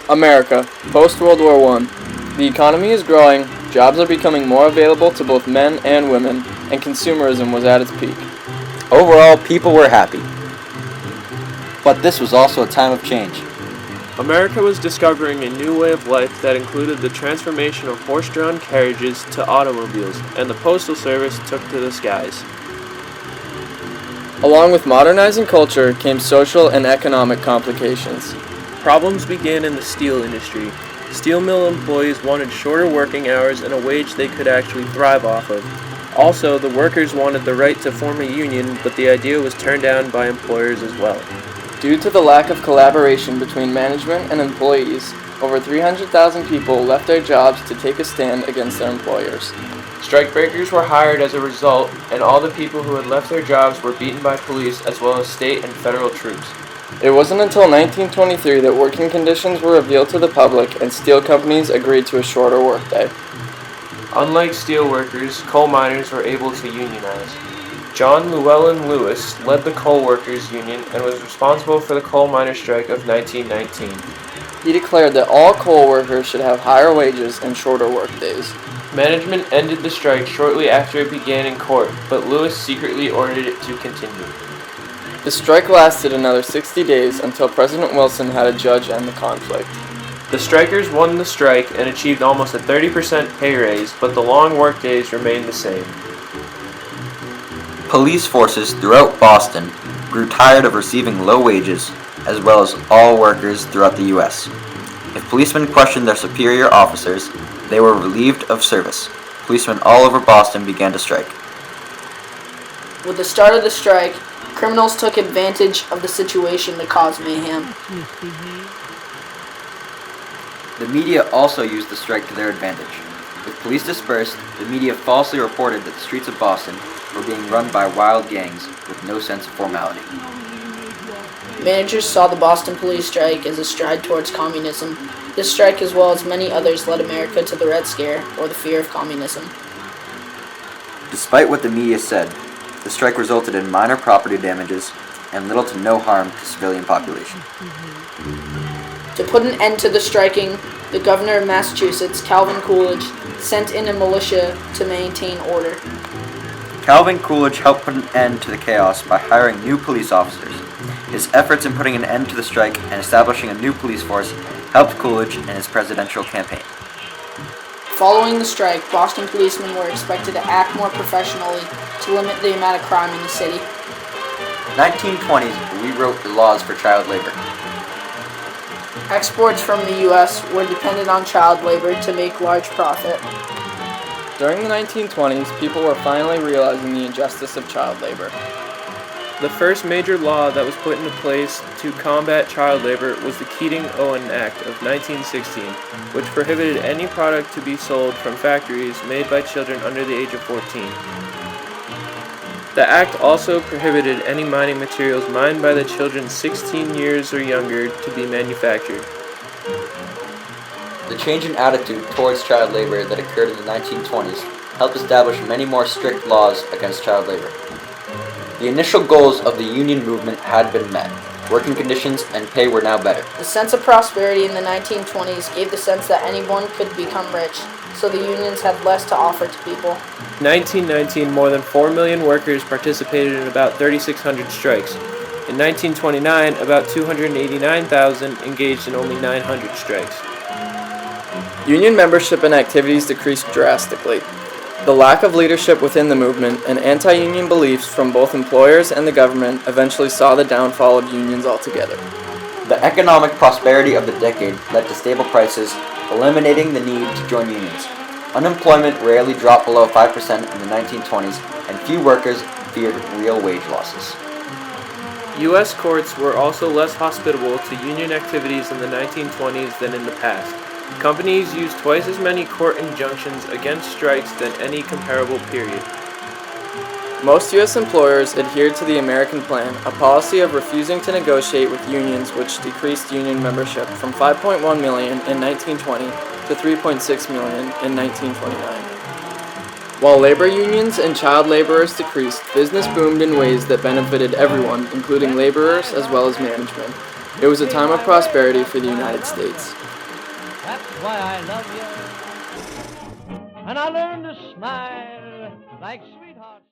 America, post-World War I. The economy is growing, jobs are becoming more available to both men and women, and consumerism was at its peak. Overall, people were happy. But this was also a time of change. America was discovering a new way of life that included the transformation of horse-drawn carriages to automobiles, and the postal service took to the skies. Along with modernizing culture came social and economic complications. Problems began in the steel industry. Steel mill employees wanted shorter working hours and a wage they could actually thrive off of. Also, the workers wanted the right to form a union, but the idea was turned down by employers as well. Due to the lack of collaboration between management and employees, over 300,000 people left their jobs to take a stand against their employers. Strikebreakers were hired as a result, and all the people who had left their jobs were beaten by police as well as state and federal troops. It wasn't until 1923 that working conditions were revealed to the public and steel companies agreed to a shorter workday. Unlike steel workers, coal miners were able to unionize. John Llewellyn Lewis led the coal workers union and was responsible for the coal miner strike of 1919. He declared that all coal workers should have higher wages and shorter workdays. Management ended the strike shortly after it began in court, but Lewis secretly ordered it to continue. The strike lasted another 60 days until President Wilson had a judge end the conflict. The strikers won the strike and achieved almost a 30% pay raise, but the long workdays remained the same. Police forces throughout Boston grew tired of receiving low wages, as well as all workers throughout the U.S. If policemen questioned their superior officers, they were relieved of service. Policemen all over Boston began to strike. With the start of the strike, criminals took advantage of the situation to cause mayhem. The media also used the strike to their advantage. With police dispersed, the media falsely reported that the streets of Boston were being run by wild gangs with no sense of formality. Managers saw the Boston police strike as a stride towards communism. This strike, as well as many others, led America to the Red Scare, or the fear of communism. Despite what the media said, the strike resulted in minor property damages and little to no harm to civilian population. To put an end to the striking, the governor of Massachusetts, Calvin Coolidge, sent in a militia to maintain order. Calvin Coolidge helped put an end to the chaos by hiring new police officers. His efforts in putting an end to the strike and establishing a new police force helped Coolidge in his presidential campaign. Following the strike, Boston policemen were expected to act more professionally to limit the amount of crime in the city. 1920s rewrote the laws for child labor. Exports from the U.S. were dependent on child labor to make large profit. During the 1920s, people were finally realizing the injustice of child labor. The first major law that was put into place to combat child labor was the Keating-Owen Act of 1916, which prohibited any product to be sold from factories made by children under the age of 14. The act also prohibited any mining materials mined by the children 16 years or younger to be manufactured. The change in attitude towards child labor that occurred in the 1920s helped establish many more strict laws against child labor. The initial goals of the union movement had been met. Working conditions and pay were now better. The sense of prosperity in the 1920s gave the sense that anyone could become rich, so the unions had less to offer to people. In 1919, more than 4 million workers participated in about 3,600 strikes. In 1929, about 289,000 engaged in only 900 strikes. Union membership and activities decreased drastically. The lack of leadership within the movement and anti-union beliefs from both employers and the government eventually saw the downfall of unions altogether. The economic prosperity of the decade led to stable prices, eliminating the need to join unions. Unemployment rarely dropped below 5% in the 1920s, and few workers feared real wage losses. U.S. courts were also less hospitable to union activities in the 1920s than in the past. Companies used twice as many court injunctions against strikes than any comparable period. Most U.S. employers adhered to the American Plan, a policy of refusing to negotiate with unions which decreased union membership from 5.1 million in 1920 to 3.6 million in 1929. While labor unions and child laborers decreased, business boomed in ways that benefited everyone, including laborers as well as management. It was a time of prosperity for the United States. why I love you. And I learned to smile like sweethearts.